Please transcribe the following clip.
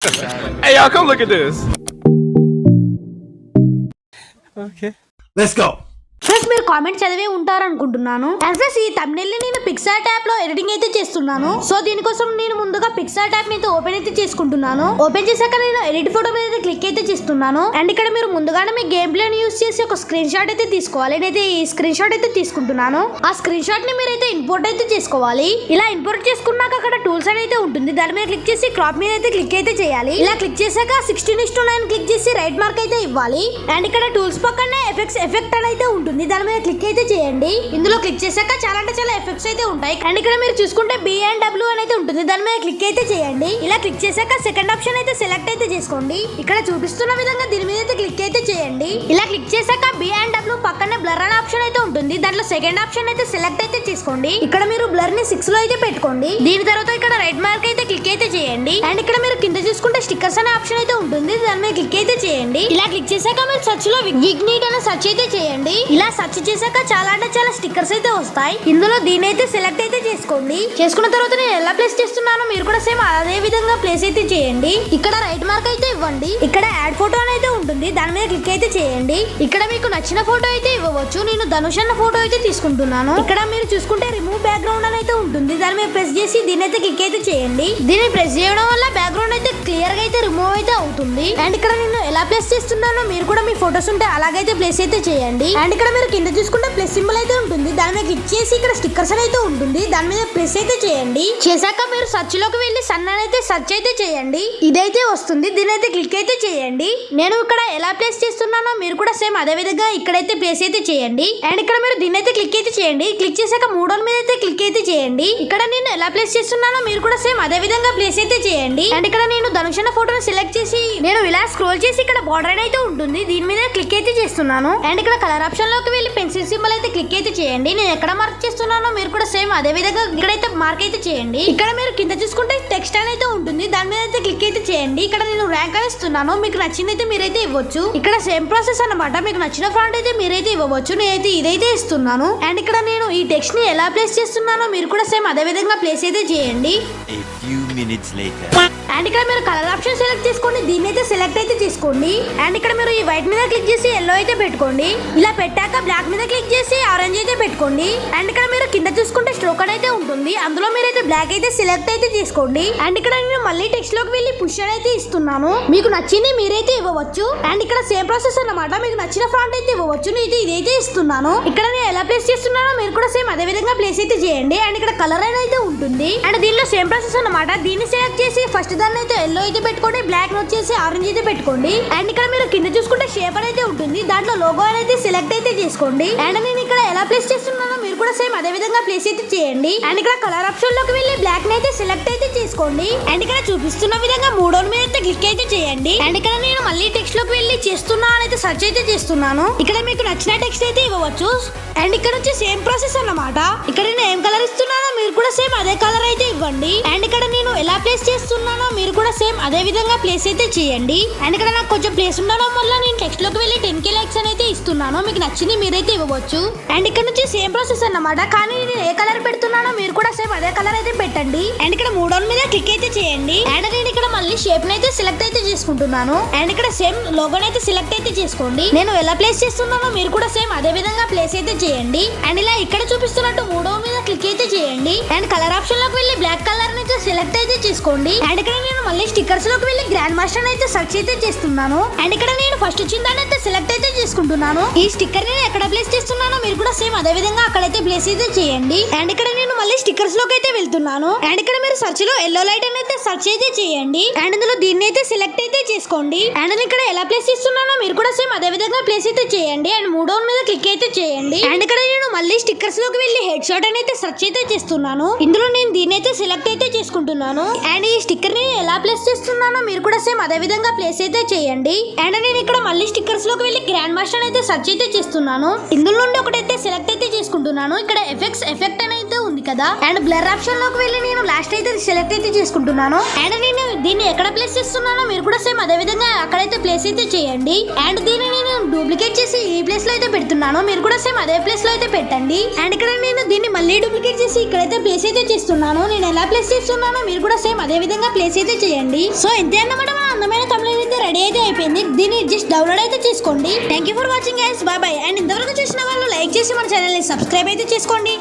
Hey, y'all, come look at this. Okay. Let's go. Friends మీరు comment చదివే ఉంటారు అనుకుంటున్నాను. అండ్ ఫ్రెండ్స్ ఈ thumbnail ని నేను పిక్సార్ట్ యాప్ లో ఎడిటింగ్ అయితే చేస్తున్నాను. సో దీనికోసం నేను ముందుగా పిక్సార్ట్ యాప్ ని ఓపెన్ అయితే చేసుకుంటున్నాను. ఓపెన్ చేశాక నేను ఎడిట్ ఫోటో మీద అయితే క్లిక్ అయితే చేస్తున్నాను. అండ్ ఇక్కడ మీరు ముందుగానే మీ గేమ్ ప్లే ని యూస్ చేసి ఒక స్క్రీన్ షాట్ అయితే తీసుకోవాలి. నేనైతే ఈ స్క్రీన్ షాట్ అయితే తీసుకుంటున్నాను. ఆ స్క్రీన్ షాట్ ని మీరైతే ఇంపోర్ట్ అయితే చేసుకోవాలి. ఇలా ఇంపోర్ట్ చేసుకున్నాక అక్కడ టూల్స్ అని అయితే ఉంటుంది. దాని మీద క్లిక్ చేసి క్రాప్ మీద అయితే క్లిక్ అయితే చేయాలి. ఇలా క్లిక్ చేశాక 16:9 క్లిక్ చేసి రైట్ మార్క్ అయితే ఇవ్వాలి. అండ్ ఇక్కడ టూల్స్ పక్కనే ఎఫెక్ట్ అని అయితే ఉంటుంది. దాని మీద క్లిక్ అయితే చేయండి. ఇందులో క్లిక్ చేశాక చాలా అంటే చాలా ఎఫెక్ట్స్ అయితే ఉంటాయి. అండ్ ఇక్కడ మీరు చూసుకుంటే B&W అని అయితే ఉంటుంది. దాని మీద క్లిక్ అయితే చేయండి. ఇలా క్లిక్ చేశాక సెకండ్ ఆప్షన్ అయితే సెలెక్ట్ అయితే చేసుకోండి. ఇక్కడ చూపిస్తున్న విధంగా దీని మీద అయితే క్లిక్ అయితే చేయండి. ఇలా క్లిక్ చేశాక B&W పక్కనే బ్లర్ అనే ఆప్షన్ అయితే ఉంటుంది. దాంట్లో సెకండ్ ఆప్షన్ అయితే సెలెక్ట్ అయితే చేసుకోండి. ఇక్కడ మీరు బ్లర్ ని 6 లో అయితే పెట్టుకోండి. దీని తర్వాత ఇక్కడ రైట్ మార్క్ అయితే క్లిక్ అయితే చేయండి. అండ్ ఇక్కడ మీరు కింద చూసుకుంటే స్టిక్కర్స్ అనే ఆప్షన్ అయితే ఉంటుంది. దాని మీద క్లిక్ అయితే చేయండి. ఇలా క్లిక్ చేశాక మీరు సెర్చ్ లో విగ్నీట్ అనే సెర్చ్ అయితే చేయండి. ఇలా సెర్చ్ చేశాక చాలా అంటే చాలా స్టిక్కర్స్ అయితే వస్తాయి. ఇందులో దీని అయితే సెలెక్ట్ అయితే చేసుకోండి. చేసుకున్న తర్వాత నేను ఎలా ప్లేస్ చేస్తున్నానో మీరు కూడా సేమ్ అదే విధంగా ప్లేస్ అయితే చేయండి. ఇక్కడ రైట్ మార్క్ అయితే ఇవ్వండి. ఇక్కడ యాడ్ ఫోటో అయితే ఉంటుంది. దాని మీద క్లిక్ అయితే చేయండి. ఇక్కడ మీకు నచ్చిన ఫోటో అయితే ఇవ్వవచ్చు. నేను ధనుష్ అన్న ఫోటో అయితే తీసుకుంటున్నాను. ఇక్కడ మీరు చూసుకుంటే రిమూవ్ బ్యాక్గ్రౌండ్ అని అయితే ఉంటుంది. దాని మీద ప్రెస్ చేసి దీని అయితే క్లిక్ అయితే చేయండి. దీన్ని ప్రెస్ చేయడం వల్ల బ్యాక్గ్రౌండ్ అయితే క్లియర్ గా అయితే రిమూవ్ అయితే అవుతుంది. అండ్ ఇక్కడ నేను ఎలా ప్లేస్ చేస్తున్నానో మీరు కూడా మీ ఫోటోస్ ఉంటే అలాగైతే ప్లేస్ అయితే చేయండి. అండ్ ఇక్కడ మీరు కింద చూసుకుంటే ప్లస్ సింబల్ అయితే ఉంటుంది. దాని మీద క్లిక్ చేసి ఇక్కడ స్టిక్కర్స్ అయితే ఉంటుంది. దాని మీద ప్రెస్ అయితే చేయండి. చేశాక మీరు సర్చ్ లోకి వెళ్ళి సన్ అయితే సర్చ్ అయితే చేయండి. ఇదైతే వస్తుంది. దీని అయితే క్లిక్ అయితే చేయండి. నేను ఇక్కడ ఎలా ప్లేస్ చేస్తున్నానో మీరు కూడా సేమ్ అదే విధంగా ఇక్కడైతే ప్లేస్ అయితే చేయండి. అండ్ ఇక్కడ మీరు దీని అయితే క్లిక్ అయితే చేయండి. క్లిక్ చేశాక మూడోల మీద అయితే క్లిక్ అయితే చేయండి. ఇక్కడ నేను ఎలా ప్లేస్ చేస్తున్నానో మీరు కూడా సేమ్ అదే విధంగా ప్లేస్ అయితే చేయండి. అండ్ ఇక్కడ నేను ధనుష్ అన్న ఫోటోని సెలెక్ట్ చేసి నేను ఇలా స్క్రోల్ చేసి ఇక్కడ బార్డర్ అయితే ఉంటుంది. దీని మీద క్లిక్ అయితే చేస్తున్నాను. అండ్ ఇక్కడ కలర్ ఆప్షన్ లోకి వెళ్ళి పెన్సిల్ సింబల్ అయితే క్లిక్ అయితే చేయండి. నేను ఎక్కడ మార్క్ చేస్తున్నానో మీరు కూడా సేమ్ అదే విధంగా ఇక్కడైతే మార్క్ అయితే చేయండి. ఇక్కడ మీరు కింద చూసుకుంటే టెక్స్ట్ అయితే ఉంటుంది. దాని మీద అయితే క్లిక్ అయితే చేయండి. ఇక్కడ నేను ర్యాంక్ అని ఇస్తున్నాను. మీకు నచ్చింది అయితే మీరైతే ఇవ్వచ్చు. ఇక్కడ సేమ్ ప్రాసెస్ అన్నమాట. మీకు నచ్చిన ఫాంట్ అయితే మీరైతే ఇవ్వవచ్చు. నేనైతే ఇదైతే ఇస్తున్నాను. అండ్ ఇక్కడ నేను ఈ టెక్స్ట్ ని ఎలా ప్లేస్ చేస్తున్నానో మీరు కూడా సేమ్ అదే విధంగా ప్లేస్ అయితే చేయండి. అండ్ ఇక్కడ మీరు కలర్ ఆప్షన్ సెలెక్ట్ చేసుకోండి. దీన్ని అయితే సెలెక్ట్ అయితే చేసుకోండి. అండ్ ఇక్కడ మీరు ఈ వైట్ మీద క్లిక్ చేసి ఎల్లో అయితే పెట్టుకోండి. ఇలా పెట్టాక బ్లాక్ మీద క్లిక్ చేసి ఆరెంజ్ అయితే పెట్టుకోండి. అండ్ ఇక్కడ మీరు కింద చూసుకుంటే స్ట్రోక్ అయితే ఉంటుంది. అందులో మీరైతే బ్లాక్ అయితే సెలెక్ట్ అయితే చేసుకోండి. అండ్ ఇక్కడ నేను మళ్ళీ టెక్స్ట్ లోకి వెళ్ళి పుష్ అయితే ఇస్తున్నాను. మీకు నచ్చింది మీరైతే ఇవ్వవచ్చు. అండ్ ఇక్కడ సేమ్ ప్రాసెస్ అన్నమాట. మీకు నచ్చిన ఫ్రాంట్ అయితే ఇవ్వవచ్చు. నేను ఇదైతే ఇస్తున్నాను. ఇక్కడ నేను ఎలా ప్లేస్ చేస్తున్నానో మీరు కూడా సేమ్ అదే విధంగా ప్లేస్ అయితే చేయండి. అండ్ ఇక్కడ కలర్ అయితే ఉంటుంది. అండ్ దీనిలో సేమ్ ప్రాసెస్ అన్నమాట. దీన్ని సెలెక్ట్ చేసి ఫస్ట్ దాన్ని అయితే ఎల్లో అయితే పెట్టుకోండి. బ్లాక్ వచ్చేసి ఆరెంజ్ అయితే పెట్టుకోండి. అండ్ ఇక్కడ మీరు కింద చూసుకుంటే షేప్ అయితే ఉంటుంది. దాంట్లో లోగో అయితే సెలెక్ట్ అయితే చేసుకోండి. అండ్ నేను ఇక్కడ ఎలా ప్లేస్ చేస్తున్నానో మీరు కూడా సేమ్ అదే విధంగా ప్లేస్ అయితే చేయండి. అండ్ ఇక్కడ కలర్ ఆప్షన్ లోకి వెళ్ళి బ్లాక్ అయితే సెలెక్ట్ అయితే చేసుకోండి. అండ్ ఇక్కడ చూపిస్తున్న విధంగా మూడో మీద అయితే క్లిక్ అయితే చేయండి. అండ్ ఇక్కడ నేను మళ్ళీ టెక్స్ట్ లోకి వెళ్ళి చేస్తున్నా అయితే సెర్చ్ అయితే చేస్తున్నాను. ఇక్కడ మీకు నచ్చిన టెక్స్ట్ అయితే ఇవ్వవచ్చు. అండ్ ఇక్కడ వచ్చి సేమ్ ప్రాసెస్ అన్నమాట. ఇక్కడ నేను ఏం కలర్ ఇస్తున్నానో మీరు కూడా సేమ్ అదే కలర్ అయితే ఇవ్వండి. అండ్ ఇక్కడ నేను ఎలా ప్లేస్ చేస్తున్నానో మీరు కూడా సేమ్ అదే విధంగా ప్లేస్ అయితే చేయండి. అండ్ ఇక్కడ నాకు కొంచెం ప్లేస్ ఉండడం వల్ల నేను టెక్స్ట్ లోకి వెళ్ళి 10k లైక్స్ అయితే ఇస్తున్నాను. మీకు నచ్చింది మీరైతే ఇవ్వవచ్చు. అండ్ ఇక్కడ నుంచి సేమ్ ప్రాసెస్ అన్నమాట. కానీ నేను ఏ కలర్ పెడుతున్నానో మీరు కూడా సేమ్ అదే కలర్ అయితే పెట్టండి. అండ్ ఇక్కడ మూడో మీద క్లిక్ అయితే చేయండి. అండ్ నేను ఇక్కడ మళ్ళీ షేప్ అయితే సెలెక్ట్ అయితే చేసుకుంటున్నాను. అండ్ ఇక్కడ సేమ్ లోగో అయితే సెలెక్ట్ అయితే చేసుకోండి. నేను ఎలా ప్లేస్ చేస్తున్నానో మీరు కూడా సేమ్ అదే విధంగా ప్లేస్ అయితే చేయండి. అండ్ ఇలా ఇక్కడ చూపిస్తున్నట్టు మూడో మీద క్లిక్ అయితే చేయండి. అండ్ కలర్ ఆప్షన్ లోకి వెళ్ళి బ్లాక్ కలర్ అయితే సెలెక్ట్ అయితే చేసుకోండి. అండ్ ఇక్కడ నేను మళ్ళీ స్టిక్కర్స్ లోకి వెళ్ళి గ్రాండ్ మాస్టర్ అయితే సెర్చ్ అయితే చేస్తున్నాను. అండ్ ఇక్కడ నేను ఫస్ట్ వచ్చిందాన్ని అయితే సెలెక్ట్ అయితే చేసుకుంటున్నాను. ఈ స్టిక్కర్ నేను ఎక్కడ ప్లేస్ చేస్తున్నానో మీరు కూడా సేమ్ అదే విధంగా అక్కడైతే ప్లేస్ అయితే చేయండి. అండ్ ఇక్కడ నేను మళ్ళీ స్టిక్కర్స్ లోకి అయితే వెళ్తున్నాను. అండ్ ఇక్కడ మీరు సెర్చ్ లో ఎల్లో లైట్ అయితే సెర్చ్ అయితే చేయండి. అండ్ ఇందులో దీన్ని అయితే సెలెక్ట్ అయితే చేసుకోండి. అండ్ నేను ఇక్కడ ఎలా ప్లేస్ చేస్తున్నానో మీరు కూడా సేమ్ అదే విధంగా ప్లేస్ అయితే చేయండి. అండ్ మూడో మీద క్లిక్ అయితే చేయండి. అండ్ ఇక్కడ నేను మళ్ళీ స్టిక్కర్స్ లోకి వెళ్ళి హెడ్ షాట్ అయితే సెర్చ్ అయితే చేస్తున్నాను. ఇందులో నేను దీన్ని అయితే సెలెక్ట్ అయితే చేసుకుంటున్నాను. అండ్ ఈ స్టిక్కర్ ని ఎలా ప్లేస్ చేస్తున్నానో మీరు కూడా సేమ్ అదే విధంగా ప్లేస్ అయితే చేయండి. అండ్ నేను ఇక్కడ మళ్ళీ స్టిక్కర్స్ లోకి వెళ్ళి గ్రాండ్ మాస్టర్ అయితే సెర్చ్ అయితే చేస్తున్నాను. ఇందులో నుండి ఒకటైతే సెలెక్ట్ అయితే చేసుకుంటున్నాను. ఇక్కడ ఎఫెక్ట్ అని అయితే ఉంది కదా. అండ్ బ్లర్ ఆప్షన్ లోకి వెళ్ళి నేను లాస్ట్ అయితే సెలెక్ట్ అయితే చేసుకుంటున్నాను. అండ్ నేను దీన్ని ఎక్కడ ప్లేస్ చేస్తున్నానో మీరు కూడా సేమ్ సేమ్ అదే విధంగా అక్కడైతే ప్లేస్ అయితే చేయండి. అండ్ దీన్ని నేను డూప్లికేట్ చేసి ఈ ప్లేస్ లో అయితే పెడుతున్నాను. మీరు కూడా సేమ్ అదే ప్లేస్ లో అయితే పెట్టండి. అండ్ ఇక్కడ నేను దీన్ని మళ్ళీ డూప్లికేట్ చేసి ఇక్కడైతే ప్లేస్ అయితే చేస్తున్నాను. నేను ఎలా ప్లేస్ చేస్తున్నానో మీరు కూడా సేమ్ అదే విధంగా ప్లేస్ అయితే చేయండి. సో ఇంతే అన్నమాట, మన అందమైన తమిళ అయితే రెడీ అయితే అయిపోయింది. దీన్ని జస్ట్ డౌన్లోడ్ అయితే చేసుకోండి. Thank you for watching guys, bye bye. And ఇంతవరకు చూసిన వాళ్ళు లైక్ చేసి మన ఛానల్ ని సబ్స్క్రైబ్ అయితే చేసుకోండి.